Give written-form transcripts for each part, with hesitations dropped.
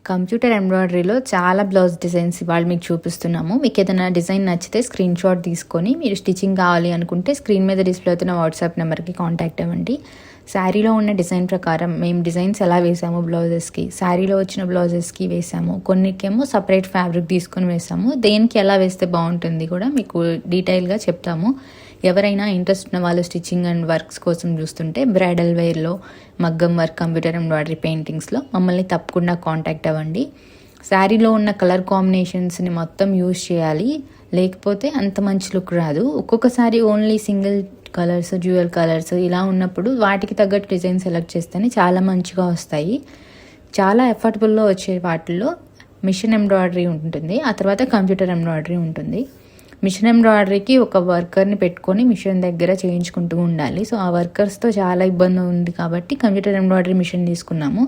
Computer ఎంబ్రాయిడరీలో చాలా blouse designs ఇవాళ మీకు చూపిస్తున్నాము. మీకు ఏదైనా డిజైన్ నచ్చితే స్క్రీన్ షాట్ తీసుకొని మీరు స్టిచ్చింగ్ కావాలి అనుకుంటే స్క్రీన్ మీద డిస్ప్లే అవుతున్న వాట్సాప్ నెంబర్కి కాంటాక్ట్ అవ్వండి. శారీలో ఉన్న డిజైన్ ప్రకారం మేము డిజైన్స్ ఎలా వేసాము బ్లౌజెస్కి, శారీలో వచ్చిన బ్లౌజెస్కి వేసాము, కొన్నికేమో సపరేట్ ఫ్యాబ్రిక్ తీసుకొని వేసాము. దేనికి ఎలా వేస్తే బాగుంటుంది కూడా మీకు డీటెయిల్గా చెప్తాము. ఎవరైనా ఇంట్రెస్ట్ ఉన్న వాళ్ళు స్టిచ్చింగ్ అండ్ వర్క్స్ కోసం చూస్తుంటే బ్రైడల్ వేర్లో, మగ్గం వర్క్, కంప్యూటర్ ఎంబ్రాయిడరీ పెయింటింగ్స్లో మమ్మల్ని తప్పకుండా కాంటాక్ట్ అవ్వండి. శారీలో ఉన్న కలర్ కాంబినేషన్స్ని మొత్తం యూజ్ చేయాలి, లేకపోతే అంత మంచి లుక్ రాదు. ఒక్కొక్కసారి only single colours, dual colours ఇలా ఉన్నప్పుడు వాటికి తగ్గట్టు డిజైన్ సెలెక్ట్ చేస్తేనే చాలా మంచిగా వస్తాయి. చాలా ఎఫర్టబుల్లో వచ్చే వాటిల్లో మిషన్ ఎంబ్రాయిడరీ ఉంటుంది, ఆ తర్వాత కంప్యూటర్ ఎంబ్రాయిడరీ ఉంటుంది. మిషన్ ఎంబ్రాయిడరీకి ఒక వర్కర్ని పెట్టుకొని మిషన్ దగ్గర చేయించుకుంటూ ఉండాలి. సో ఆ వర్కర్స్తో చాలా ఇబ్బంది ఉంది కాబట్టి కంప్యూటర్ ఎంబ్రాయిడరీ మిషన్ తీసుకున్నాము.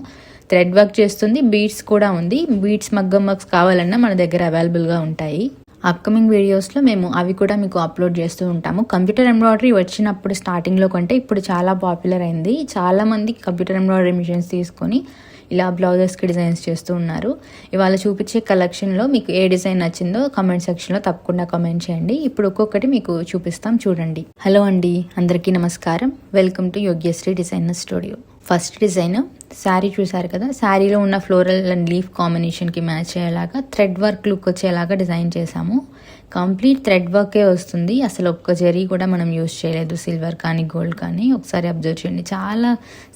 థ్రెడ్ వర్క్ చేస్తుంది, బీడ్స్ కూడా ఉంది. బీడ్స్, మగ్గం వర్క్స్ కావాలన్నా మన దగ్గర అవైలబుల్గా ఉంటాయి. అప్కమింగ్ వీడియోస్లో మేము అవి కూడా మీకు అప్లోడ్ చేస్తూ ఉంటాము. కంప్యూటర్ ఎంబ్రాయిడరీ వచ్చినప్పుడు స్టార్టింగ్లో కంటే ఇప్పుడు చాలా పాపులర్ అయింది. చాలామంది కంప్యూటర్ ఎంబ్రాయిడరీ మిషన్స్ తీసుకొని ఇలా బ్లౌజెస్కి డిజైన్స్ చేస్తూ ఉన్నారు. ఇవాళ చూపించే కలెక్షన్లో మీకు ఏ డిజైన్ నచ్చిందో కమెంట్ సెక్షన్లో తప్పకుండా కమెంట్ చేయండి. ఇప్పుడు ఒక్కొక్కటి మీకు చూపిస్తాం, చూడండి. హలో అండి, అందరికీ నమస్కారం. Welcome to Yogyashri designer studio. First design sari చూసారు కదా, శారీలో ఉన్న ఫ్లోరల్ అండ్ లీఫ్ కాంబినేషన్కి మ్యాచ్ అయ్యేలాగా థ్రెడ్ వర్క్ లుక్ వచ్చేలాగా డిజైన్ చేసాము. కంప్లీట్ థ్రెడ్ వర్కే వస్తుంది, అసలు ఒక్క జరీ కూడా మనం యూజ్ చేయలేదు, సిల్వర్ కానీ గోల్డ్ కానీ. ఒకసారి అబ్జర్వ్ చేయండి, చాలా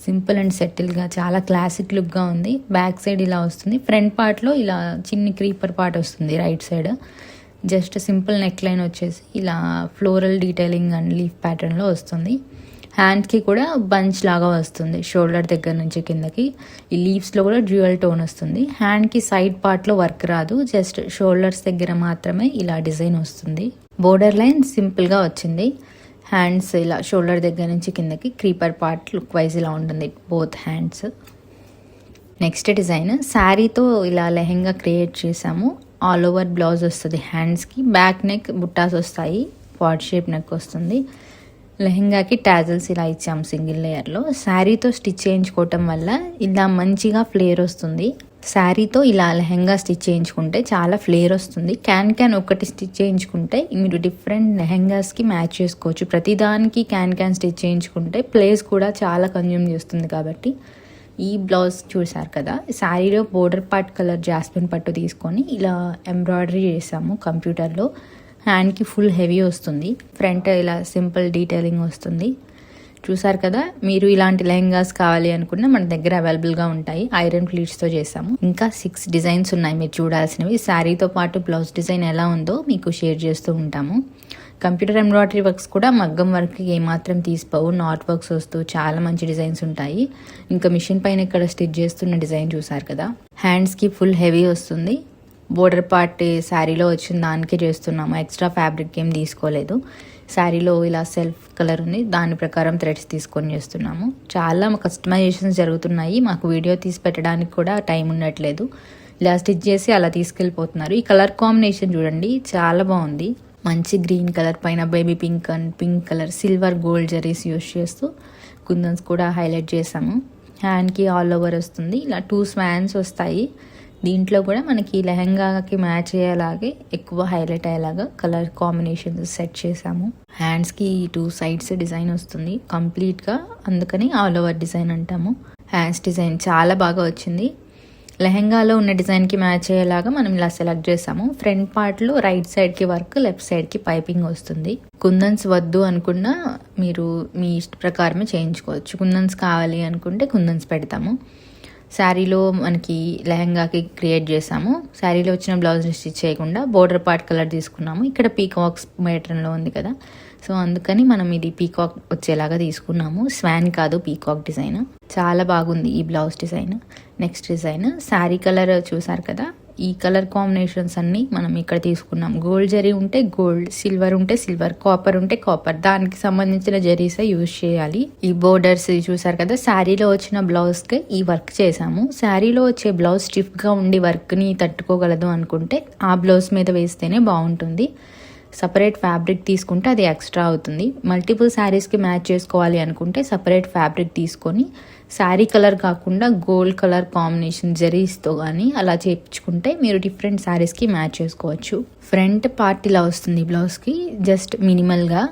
సింపుల్ అండ్ సెటిల్గా, చాలా క్లాసిక్ లుక్గా ఉంది. బ్యాక్ సైడ్ ఇలా వస్తుంది, ఫ్రంట్ పార్ట్లో ఇలా చిన్ని క్రీపర్ పార్ట్ వస్తుంది right side. Just simple neck line వచ్చేసి ఇలా ఫ్లోరల్ డీటెయిలింగ్ అండ్ లీఫ్ ప్యాటర్న్లో వస్తుంది. హ్యాండ్కి కూడా బంచ్ లాగా వస్తుంది, షోల్డర్ దగ్గర నుంచి కిందకి. ఈ లీవ్స్లో కూడా డ్యూయల్ టోన్ వస్తుంది. హ్యాండ్కి సైడ్ పార్ట్లో వర్క్ రాదు, జస్ట్ షోల్డర్స్ దగ్గర మాత్రమే ఇలా డిజైన్ వస్తుంది. బోర్డర్ లైన్ సింపుల్గా వచ్చింది. హ్యాండ్స్ ఇలా షోల్డర్ దగ్గర నుంచి కిందకి క్రీపర్ పార్ట్ లుక్ వైజ్ ఇలా ఉంటుంది బోత్ హ్యాండ్స్. నెక్స్ట్ డిజైన్ శారీతో ఇలా లెహెంగా క్రియేట్ చేసాము. ఆల్ ఓవర్ బ్లౌజ్ వస్తుంది హ్యాండ్స్కి, బ్యాక్ నెక్ బుట్టాస్ వస్తాయి, పాట్ షేప్ నెక్ వస్తుంది. లెహెంగాకి టాజల్స్ ఇలా ఇచ్చాము సింగిల్ లేయర్లో. శారీతో స్టిచ్ చేయించుకోవటం వల్ల ఇలా మంచిగా ఫ్లేర్ వస్తుంది. శారీతో ఇలా లెహెంగా స్టిచ్ చేయించుకుంటే చాలా ఫ్లేర్ వస్తుంది. క్యాన్ ఒకటి స్టిచ్ చేయించుకుంటే మీరు డిఫరెంట్ లెహెంగాస్కి మ్యాచ్ చేసుకోవచ్చు. ప్రతిదానికి క్యాన్ స్టిచ్ చేయించుకుంటే ప్లేస్ కూడా చాలా కన్జ్యూమ్ చేస్తుంది. కాబట్టి ఈ బ్లౌజ్ చూసారు కదా, శారీలో బోర్డర్ పార్ట్ కలర్ జాస్మిన్ పట్టు తీసుకొని ఇలా ఎంబ్రాయిడరీ చేసాము కంప్యూటర్లో. హ్యాండ్కి ఫుల్ హెవీ వస్తుంది, ఫ్రంట్ ఇలా సింపుల్ డీటెయిలింగ్ వస్తుంది. చూసారు కదా, మీరు ఇలాంటి లెహంగాస్ కావాలి అనుకున్నా మన దగ్గర అవైలబుల్గా ఉంటాయి. ఐరన్ ప్లీట్స్తో చేసాము. ఇంకా 6 డిజైన్స్ ఉన్నాయి మీరు చూడాల్సినవి. శారీతో పాటు బ్లౌజ్ డిజైన్ ఎలా ఉందో మీకు షేర్ చేస్తూ ఉంటాము. కంప్యూటర్ ఎంబ్రాయిడరీ వర్క్స్ కూడా మగ్గం వర్క్కి ఏమాత్రం తీసిపోవు, నాట్ వర్క్స్ వస్తూ చాలా మంచి డిజైన్స్ ఉంటాయి. ఇంకా మిషన్ పైన ఇక్కడ స్టిచ్ చేస్తున్న డిజైన్ చూసారు కదా, హ్యాండ్స్కి ఫుల్ హెవీ వస్తుంది. బోర్డర్ పార్ట్ శారీలో వచ్చిన దానికే చేస్తున్నాము, ఎక్స్ట్రా ఫ్యాబ్రిక్ ఏం తీసుకోలేదు. శారీలో ఇలా సెల్ఫ్ కలర్ ఉంది, దాని ప్రకారం థ్రెడ్స్ తీసుకొని చేస్తున్నాము. చాలా కస్టమైజేషన్స్ జరుగుతున్నాయి, మాకు వీడియో తీసి పెట్టడానికి కూడా టైం ఉండట్లేదు. ఇలా స్టిచ్ చేసి అలా తీసుకెళ్ళిపోతున్నారు. ఈ కలర్ కాంబినేషన్ చూడండి, చాలా బాగుంది. మంచి గ్రీన్ కలర్ పైన baby pink and pink colour, silver gold zaris use చేస్తూ కుందన్స్ కూడా హైలైట్ చేసాము. హ్యాండ్కి ఆల్ ఓవర్ వస్తుంది, ఇలా 2 స్వాన్స్ వస్తాయి. దీంట్లో కూడా మనకి లెహంగాకి మ్యాచ్ అయ్యేలాగే ఎక్కువ హైలైట్ అయ్యేలాగా కలర్ కాంబినేషన్స్ సెట్ చేసాము. హ్యాండ్స్కి 2 సైడ్స్ డిజైన్ వస్తుంది కంప్లీట్గా, అందుకని ఆల్ ఓవర్ డిజైన్ అంటాము. హ్యాండ్స్ డిజైన్ చాలా బాగా వచ్చింది. లెహంగాలో ఉన్న డిజైన్కి మ్యాచ్ అయ్యేలాగా మనం ఇలా సెలెక్ట్ చేసాము. ఫ్రంట్ పార్ట్లో రైట్ సైడ్కి వర్క్, లెఫ్ట్ సైడ్కి పైపింగ్ వస్తుంది. కుందన్స్ వద్దు అనుకున్నా మీరు మీ ఇష్ట ప్రకారమే చేయించుకోవచ్చు. కుందన్స్ కావాలి అనుకుంటే కుందన్స్ పెడతాము. శారీలో మనకి లెహంగాకి క్రియేట్ చేసాము. శారీలో వచ్చిన బ్లౌజ్ని స్టిచ్ చేయకుండా బోర్డర్ పార్ట్ కలర్ తీసుకున్నాము. ఇక్కడ పీకాక్స్ ప్యాటర్న్లో ఉంది కదా, సో అందుకని మనం ఇది పీకాక్ వచ్చేలాగా తీసుకున్నాము. స్వాన్ కాదు, పీకాక్ డిజైన్. చాలా బాగుంది ఈ blouse design. Next design sari colour చూసారు కదా, ఈ కలర్ కాంబినేషన్స్ అన్ని మనం ఇక్కడ తీసుకున్నాం. గోల్డ్ జరీ ఉంటే గోల్డ్, సిల్వర్ ఉంటే సిల్వర్, కాపర్ ఉంటే కాపర్, దానికి సంబంధించిన జరీసే యూజ్ చేయాలి. ఈ బోర్డర్స్ చూసారు కదా, శారీలో వచ్చిన బ్లౌజ్కి ఈ వర్క్ చేసాము. శారీలో వచ్చే బ్లౌజ్ స్టిఫ్గా ఉండి వర్క్ని తట్టుకోగలదు అనుకుంటే ఆ బ్లౌజ్ మీద వేస్తేనే బాగుంటుంది. సపరేట్ ఫ్యాబ్రిక్ తీసుకుంటే అది ఎక్స్ట్రా అవుతుంది. మల్టిపుల్ శారీస్కి మ్యాచ్ చేసుకోవాలి అనుకుంటే సపరేట్ ఫ్యాబ్రిక్ తీసుకొని శారీ కలర్ కాకుండా గోల్డ్ కలర్ కాంబినేషన్ జరీస్తో కానీ అలా చేయించుకుంటే మీరు డిఫరెంట్ శారీస్కి మ్యాచ్ చేసుకోవచ్చు. ఫ్రంట్ పార్ట్ ఇలా వస్తుంది బ్లౌజ్కి, జస్ట్ మినిమల్గా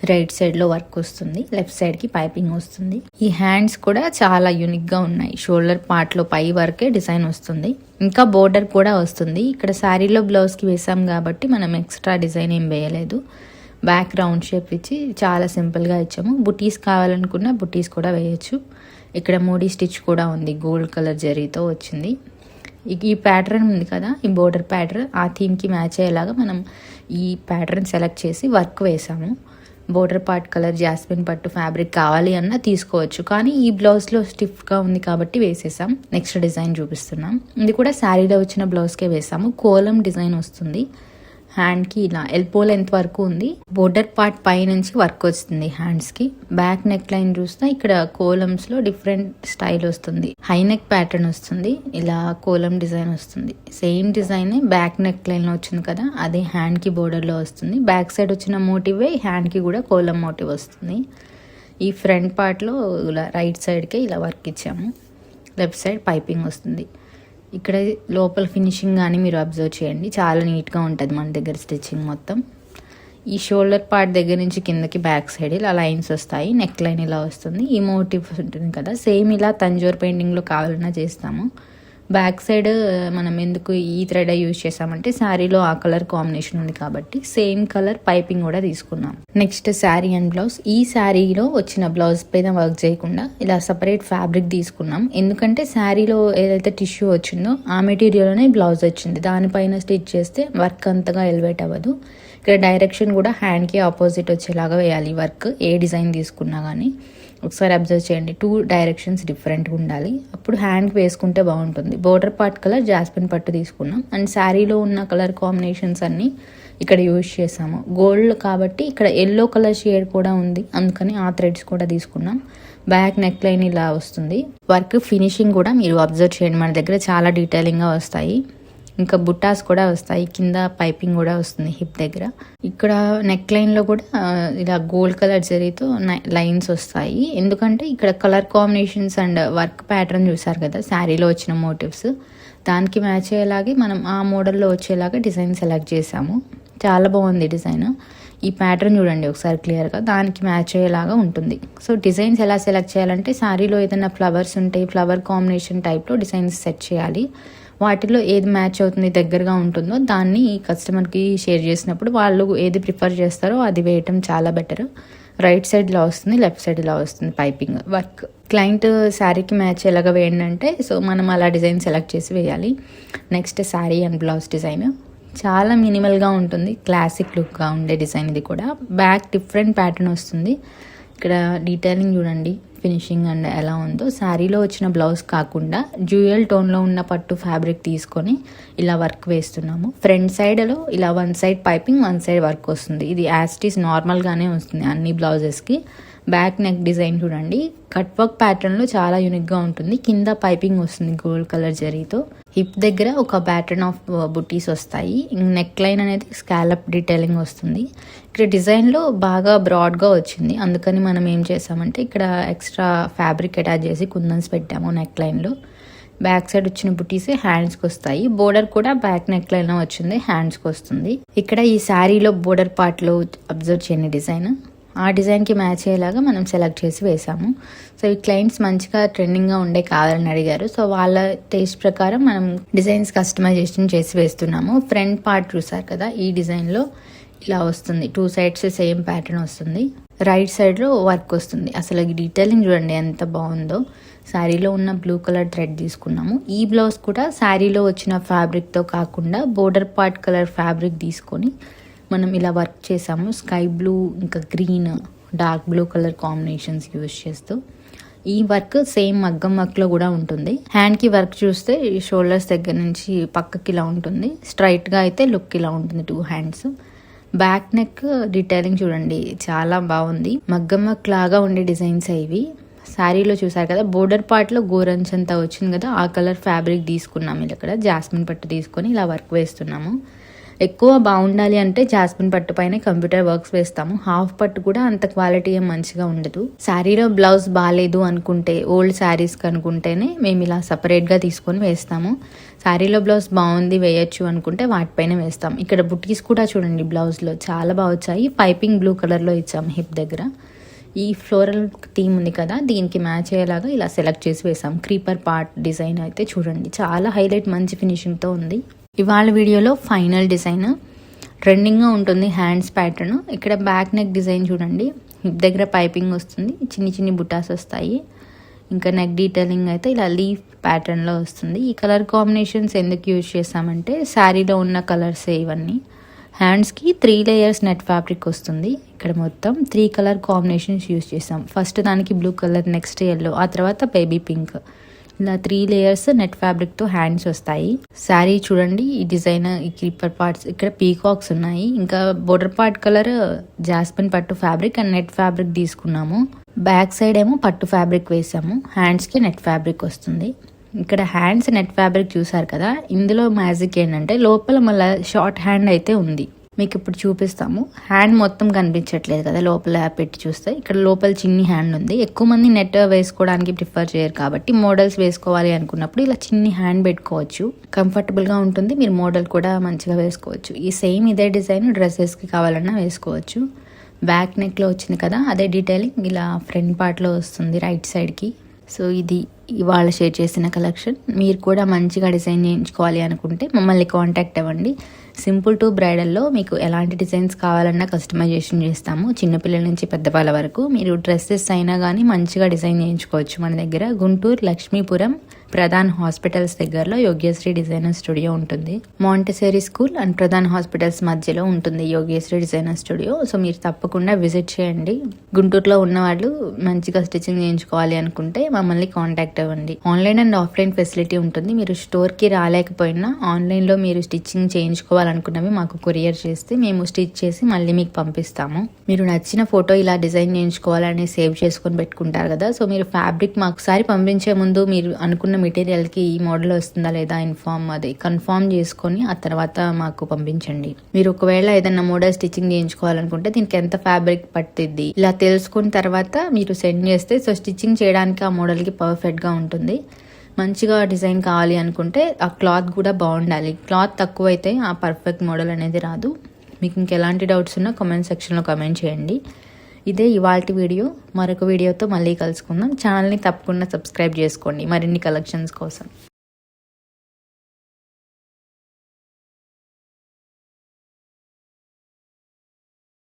రైట్ సైడ్లో వర్క్ వస్తుంది, లెఫ్ట్ సైడ్కి పైపింగ్ వస్తుంది. ఈ హ్యాండ్స్ కూడా చాలా యూనిక్గా ఉన్నాయి. షోల్డర్ పార్ట్లో పై వరకే డిజైన్ వస్తుంది, ఇంకా బోర్డర్ కూడా వస్తుంది. ఇక్కడ శారీలో బ్లౌజ్కి వేసాం కాబట్టి మనం ఎక్స్ట్రా డిజైన్ ఏం వేయలేదు. బ్యాక్ రౌండ్ షేప్ ఇచ్చి చాలా సింపుల్గా ఇచ్చాము. బుటీస్ కావాలనుకున్న బుటీస్ కూడా వేయచ్చు. ఇక్కడ మోడీ స్టిచ్ కూడా ఉంది, గోల్డ్ కలర్ జరీతో వచ్చింది. ఈ ప్యాటర్న్ ఉంది కదా, ఈ బోర్డర్ ప్యాటర్న్, ఆ థీమ్కి మ్యాచ్ అయ్యేలాగా మనం ఈ ప్యాటర్న్ సెలెక్ట్ చేసి వర్క్ వేసాము. బోర్డర్ పార్ట్ కలర్ జాస్మిన్ పట్టు ఫ్యాబ్రిక్ కావాలి అన్న తీసుకోవచ్చు, కానీ ఈ బ్లౌజ్లో స్టిఫ్గా ఉంది కాబట్టి వేసేసాం. నెక్స్ట్ డిజైన్ చూపిస్తున్నాం. ఇది కూడా శారీలో వచ్చిన బ్లౌజ్కే వేసాము. కోలం డిజైన్ వస్తుంది. హ్యాండ్కి ఇలా ఎల్బో లెంత్ వరకు ఉంది. బోర్డర్ పార్ట్ పై నుంచి వర్క్ వస్తుంది హ్యాండ్స్కి. బ్యాక్ నెక్ లైన్ చూస్తే ఇక్కడ కోలమ్స్లో డిఫరెంట్ స్టైల్ వస్తుంది. హై నెక్ ప్యాటర్న్ వస్తుంది, ఇలా కోలం డిజైన్ వస్తుంది. సేమ్ డిజైన్ బ్యాక్ నెక్ లైన్లో వచ్చింది కదా, అదే హ్యాండ్కి బోర్డర్లో వస్తుంది. బ్యాక్ సైడ్ వచ్చిన మోటివే హ్యాండ్కి కూడా కోలం మోటివ్ వస్తుంది. ఈ ఫ్రంట్ పార్ట్లో ఇలా రైట్ సైడ్కే ఇలా వర్క్ ఇచ్చాము. లెఫ్ట్ సైడ్ పైపింగ్ వస్తుంది. ఇక్కడ లోపల ఫినిషింగ్ కానీ మీరు అబ్జర్వ్ చేయండి, చాలా నీట్గా ఉంటుంది మన దగ్గర స్టిచ్చింగ్ మొత్తం. ఈ షోల్డర్ పార్ట్ దగ్గర నుంచి కిందకి బ్యాక్ సైడ్ ఇలా లైన్స్ వస్తాయి. నెక్ లైన్ ఇలా వస్తుంది. ఈ మోటివ్ ఉంటుంది కదా, సేమ్ ఇలా తంజోర్ పెయింటింగ్లో కావాలన్నా చేస్తాము. బ్యాక్ సైడ్ మనం ఎందుకు ఈ థ్రెడ్ యూజ్ చేసామంటే శారీలో ఆ కలర్ కాంబినేషన్ ఉంది కాబట్టి సేమ్ కలర్ పైపింగ్ కూడా తీసుకున్నాం. Next sari and blouse. ఈ శారీలో వచ్చిన బ్లౌజ్ పైన వర్క్ చేయకుండా ఇలా సపరేట్ ఫ్యాబ్రిక్ తీసుకున్నాం. ఎందుకంటే శారీలో ఏదైతే టిష్యూ వచ్చిందో ఆ మెటీరియల్లోనే బ్లౌజ్ వచ్చింది, దానిపైన స్టిచ్ చేస్తే వర్క్ అంతగా ఎలివేట్ అవ్వదు. ఇక్కడ డైరెక్షన్ కూడా హ్యాండ్కి ఆపోజిట్ వచ్చేలాగా వేయాలి వర్క్, ఏ డిజైన్ తీసుకున్నా కానీ. ఒకసారి అబ్జర్వ్ చేయండి, 2 డైరెక్షన్స్ డిఫరెంట్గా ఉండాలి, అప్పుడు హ్యాండ్కి వేసుకుంటే బాగుంటుంది. బోర్డర్ పార్ట్ కలర్ జాస్మిన్ పట్టు తీసుకున్నాం అండ్ శారీలో ఉన్న కలర్ కాంబినేషన్స్ అన్నీ ఇక్కడ యూజ్ చేసాము. గోల్డ్ కాబట్టి ఇక్కడ ఎల్లో కలర్ షేడ్ కూడా ఉంది, అందుకని ఆ థ్రెడ్స్ కూడా తీసుకున్నాం. బ్యాక్ నెక్ లైన్ ఇలా వస్తుంది. వర్క్ ఫినిషింగ్ కూడా మీరు అబ్జర్వ్ చేయండి, మన దగ్గర చాలా డీటెయిలింగ్గా వస్తాయి. ఇంకా బుట్టాస్ కూడా వస్తాయి, కింద పైపింగ్ కూడా వస్తుంది హిప్ దగ్గర. ఇక్కడ నెక్ లైన్లో కూడా ఇలా గోల్డ్ కలర్ జరీతో లైన్స్ వస్తాయి, ఎందుకంటే ఇక్కడ colour combinations and work pattern చూసారు కదా శారీలో వచ్చిన మోటివ్స్, దానికి మ్యాచ్ అయ్యేలాగే మనం ఆ మోడల్లో వచ్చేలాగా డిజైన్ సెలెక్ట్ చేసాము. చాలా బాగుంది డిజైన్. ఈ ప్యాటర్న్ చూడండి ఒకసారి క్లియర్గా, దానికి మ్యాచ్ అయ్యేలాగా ఉంటుంది. సో డిజైన్స్ ఎలా సెలెక్ట్ చేయాలంటే శారీలో ఏదైనా ఫ్లవర్స్ ఉంటాయి, ఫ్లవర్ కాంబినేషన్ టైప్లో డిజైన్స్ సెట్ చేయాలి. వాటిలో ఏది మ్యాచ్ అవుతుంది, దగ్గరగా ఉంటుందో దాన్ని కస్టమర్కి షేర్ చేసినప్పుడు వాళ్ళు ఏది ప్రిఫర్ చేస్తారో అది వేయటం చాలా బెటర్. రైట్ సైడ్ ఇలా వస్తుంది, లెఫ్ట్ సైడ్ ఇలా వస్తుంది పైపింగ్ వర్క్. క్లయింట్ శారీకి మ్యాచ్ ఎలాగ వేయండి అంటే సో మనం అలా డిజైన్ సెలెక్ట్ చేసి వేయాలి. Next sari and blouse design చాలా మినిమల్గా ఉంటుంది, క్లాసిక్ లుక్గా ఉండే డిజైన్. ఇది కూడా బ్యాక్ డిఫరెంట్ ప్యాటర్న్ వస్తుంది. ఇక్కడ డీటెయిలింగ్ చూడండి, ఫినిషింగ్ అండ్ ఎలా ఉందో. శారీలో వచ్చిన బ్లౌజ్ కాకుండా డ్యూయల్ టోన్లో ఉన్న పట్టు ఫ్యాబ్రిక్ తీసుకొని ఇలా వర్క్ వేస్తున్నాము. ఫ్రంట్ సైడ్లో ఇలా 1 సైడ్ పైపింగ్ 1 సైడ్ వర్క్ వస్తుంది. ఇది యాస్టీస్ నార్మల్గానే వస్తుంది అన్ని బ్లౌజెస్కి. బ్యాక్ నెక్ డిజైన్ చూడండి, కట్ వర్క్ ప్యాటర్న్లో చాలా యూనిక్గా ఉంటుంది. కింద పైపింగ్ వస్తుంది గోల్డ్ కలర్ జరీతో. హిప్ దగ్గర ఒక ప్యాటర్న్ ఆఫ్ బుటీస్ వస్తాయి. నెక్ లైన్ అనేది స్కాలప్ డీటెయిలింగ్ వస్తుంది. ఇక్కడ డిజైన్లో బాగా బ్రాడ్గా వచ్చింది, అందుకని మనం ఏం చేసామంటే ఇక్కడ ఎక్స్ట్రా ఫ్యాబ్రిక్ అటాచ్ చేసి కుందన్స్ పెట్టాము నెక్ లైన్లో. బ్యాక్ సైడ్ వచ్చిన బుటీసే హ్యాండ్స్కి వస్తాయి. బోర్డర్ కూడా బ్యాక్ నెక్ లైన్ వచ్చింది, హ్యాండ్స్కి వస్తుంది. ఇక్కడ ఈ శారీలో బోర్డర్ పార్ట్లో అబ్జర్వ్ చేయని డిజైన్, ఆ డిజైన్కి మ్యాచ్ అయ్యేలాగా మనం సెలెక్ట్ చేసి వేసాము. సో ఈ క్లయింట్స్ మంచిగా ట్రెండింగ్గా ఉండే కావాలని అడిగారు, సో వాళ్ళ టేస్ట్ ప్రకారం మనం డిజైన్స్ కస్టమైజేషన్ చేసి వేస్తున్నాము. ఫ్రంట్ పార్ట్ చూసారు కదా, ఈ డిజైన్లో ఇలా వస్తుంది, 2 సైడ్స్ సేమ్ ప్యాటర్న్ వస్తుంది. రైట్ సైడ్లో వర్క్ వస్తుంది. అసలు ఈ డీటెయిలింగ్ చూడండి ఎంత బాగుందో. శారీలో ఉన్న బ్లూ కలర్ థ్రెడ్ తీసుకున్నాము. ఈ బ్లౌజ్ కూడా శారీలో వచ్చిన ఫ్యాబ్రిక్తో కాకుండా బోర్డర్ పార్ట్ కలర్ ఫ్యాబ్రిక్ తీసుకొని మనం ఇలా వర్క్ చేసాము. స్కై బ్లూ ఇంకా green, dark blue colour combinations use చేస్తూ. ఈ వర్క్ సేమ్ మగ్గం వర్క్లో కూడా ఉంటుంది. హ్యాండ్కి వర్క్ చూస్తే షోల్డర్స్ దగ్గర నుంచి పక్కకి ఇలా ఉంటుంది, స్ట్రైట్గా అయితే లుక్ ఇలా ఉంటుంది 2 హ్యాండ్స్. బ్యాక్ నెక్ డీటెయిలింగ్ చూడండి చాలా బాగుంది. మగ్గం వర్క్ లాగా ఉండే డిజైన్స్ ఇవి. శారీలో చూసారు కదా, బోర్డర్ పార్ట్లో గోరంచ్ అంతా వచ్చింది కదా, ఆ కలర్ ఫ్యాబ్రిక్ తీసుకున్నాము. ఇక్కడ జాస్మిన్ పట్టు తీసుకొని ఇలా వర్క్ వేస్తున్నాము. ఎక్కువ బాగుండాలి అంటే జాస్మిన్ పట్టు పైన కంప్యూటర్ వర్క్స్ వేస్తాము. హాఫ్ పట్టు కూడా అంత క్వాలిటీ ఏం మంచిగా ఉండదు. శారీలో బ్లౌజ్ బాగాలేదు అనుకుంటే, ఓల్డ్ శారీస్ అనుకుంటేనే మేము ఇలా సపరేట్గా తీసుకొని వేస్తాము. శారీలో బ్లౌజ్ బాగుంది వేయచ్చు అనుకుంటే వాటిపైన వేస్తాం. ఇక్కడ బుటీస్ కూడా చూడండి బ్లౌజ్లో చాలా బాగా వచ్చాయి. పైపింగ్ బ్లూ కలర్లో ఇచ్చాము హిప్ దగ్గర. ఈ ఫ్లోరల్ థీమ్ ఉంది కదా, దీనికి మ్యాచ్ అయ్యేలాగా ఇలా సెలెక్ట్ చేసి వేసాం. క్రీపర్ పార్ట్ డిజైన్ అయితే చూడండి చాలా హైలైట్, మంచి ఫినిషింగ్తో ఉంది. ఇవాళ వీడియోలో ఫైనల్ డిజైన్ ట్రెండింగ్గా ఉంటుంది, హ్యాండ్స్ ప్యాటర్న్. ఇక్కడ బ్యాక్ నెక్ డిజైన్ చూడండి, హిప్ దగ్గర పైపింగ్ వస్తుంది, చిన్ని చిన్ని బుటాస్ వస్తాయి. ఇంకా నెక్ డీటెయిలింగ్ అయితే ఇలా లీఫ్ ప్యాటర్న్లో వస్తుంది. ఈ కలర్ కాంబినేషన్స్ ఎందుకు యూజ్ చేసామంటే శారీలో ఉన్న కలర్సే ఇవన్నీ. హ్యాండ్స్కి 3 లేయర్స్ నెట్ ఫ్యాబ్రిక్ వస్తుంది. ఇక్కడ మొత్తం 3 కలర్ కాంబినేషన్స్ యూజ్ చేసాం. ఫస్ట్ దానికి బ్లూ కలర్, నెక్స్ట్ ఎల్లో, ఆ తర్వాత బేబీ పింక్. ఇలా 3 లేయర్స్ నెట్ ఫ్యాబ్రిక్తో హ్యాండ్స్ వస్తాయి. శారీ చూడండి, ఈ డిజైన్, ఈ క్రీపర్ పార్ట్స్, ఇక్కడ పీకాక్స్ ఉన్నాయి. ఇంకా బోర్డర్ పార్ట్ కలర్ జాస్మిన్ పట్టు ఫ్యాబ్రిక్ అండ్ నెట్ ఫ్యాబ్రిక్ తీసుకున్నాము. బ్యాక్ సైడ్ ఏమో పట్టు ఫ్యాబ్రిక్ వేసాము. హ్యాండ్స్కి నెట్ ఫ్యాబ్రిక్ వస్తుంది. ఇక్కడ హ్యాండ్స్ నెట్ ఫ్యాబ్రిక్ చూసారు కదా, ఇందులో మ్యాజిక్ ఏంటంటే లోపల మళ్ళీ షార్ట్ హ్యాండ్ అయితే ఉంది. మీకు ఇప్పుడు చూపిస్తాము. హ్యాండ్ మొత్తం కనిపించట్లేదు కదా, లోపల పెట్టి చూస్తే ఇక్కడ లోపల చిన్ని హ్యాండ్ ఉంది. ఎక్కువ మంది నెట్ వేసుకోవడానికి ప్రిఫర్ చేయరు కాబట్టి మోడల్స్ వేసుకోవాలి అనుకున్నప్పుడు ఇలా చిన్ని హ్యాండ్ పెట్టుకోవచ్చు. కంఫర్టబుల్గా ఉంటుంది, మీరు మోడల్ కూడా మంచిగా వేసుకోవచ్చు. ఈ సేమ్ ఇదే డిజైన్ డ్రెస్సెస్కి కావాలన్నా వేసుకోవచ్చు. బ్యాక్ నెక్లో వచ్చింది కదా, అదే డీటెయిలింగ్ ఇలా ఫ్రంట్ పార్ట్లో వస్తుంది రైట్ సైడ్కి. సో ఇది ఇవాళ షేర్ చేసిన కలెక్షన్. మీరు కూడా మంచిగా డిజైన్ చేయించుకోవాలి అనుకుంటే మమ్మల్ని కాంటాక్ట్ అవ్వండి. సింపుల్ టు బ్రైడల్లో మీకు ఎలాంటి డిజైన్స్ కావాలన్నా కస్టమైజేషన్ చేస్తాము. చిన్నపిల్లల నుంచి పెద్దవాళ్ళ వరకు మీరు డ్రెస్సెస్ అయినా కానీ మంచిగా డిజైన్ చేయించుకోవచ్చు. మన దగ్గర గుంటూరు లక్ష్మీపురం ప్రధాన్ హాస్పిటల్స్ దగ్గరలో యోగ్యశ్రీ డిజైనర్ స్టూడియో ఉంటుంది. Montessori school and Pradhan hospitals మధ్యలో ఉంటుంది యోగ్యశ్రీ డిజైనర్ స్టూడియో. సో మీరు తప్పకుండా విజిట్ చేయండి. గుంటూరులో ఉన్న వాళ్ళు మంచిగా స్టిచ్చింగ్ చేయించుకోవాలి అనుకుంటే మమ్మల్ని కాంటాక్ట్ అవ్వండి. ఆన్లైన్ అండ్ ఆఫ్లైన్ ఫెసిలిటీ ఉంటుంది. మీరు స్టోర్కి రాలేకపోయినా ఆన్లైన్లో మీరు స్టిచ్చింగ్ చేయించుకోవాలనుకున్నవి మాకు కొరియర్ చేస్తే మేము స్టిచ్ చేసి మళ్ళీ మీకు పంపిస్తాము. మీరు నచ్చిన ఫోటో ఇలా డిజైన్ చేయించుకోవాలని సేవ్ చేసుకొని పెట్టుకుంటారు కదా, సో మీరు ఫ్యాబ్రిక్ మాకు ఒకసారి పంపించే ముందు మీరు అనుకున్న మెటీరియల్కి ఈ మోడల్ వస్తుందా లేదా కన్ఫర్మ్ చేసుకొని ఆ తర్వాత మాకు పంపించండి. మీరు ఒకవేళ ఏదైనా మోడల్ స్టిచ్చింగ్ చేయించుకోవాలనుకుంటే దీనికి ఎంత ఫ్యాబ్రిక్ పట్టిద్ది ఇలా తెలుసుకున్న తర్వాత మీరు సెండ్ చేస్తే సో స్టిచ్చింగ్ చేయడానికి ఆ మోడల్కి పర్ఫెక్ట్గా ఉంటుంది. మంచిగా డిజైన్ కావాలి అనుకుంటే ఆ క్లాత్ కూడా బాగుండాలి. క్లాత్ తక్కువ అయితే ఆ పర్ఫెక్ట్ మోడల్ అనేది రాదు. మీకు ఇంకెలాంటి డౌట్స్ ఉన్నా కామెంట్ సెక్షన్లో కామెంట్ చేయండి. ఇదే ఇవాల్టి వీడియో. మరొక వీడియోతో మళ్ళీ కలుసుకుందాం. ఛానల్ని తప్పకుండా సబ్స్క్రైబ్ చేసుకోండి మరిన్ని కలెక్షన్స్ కోసం.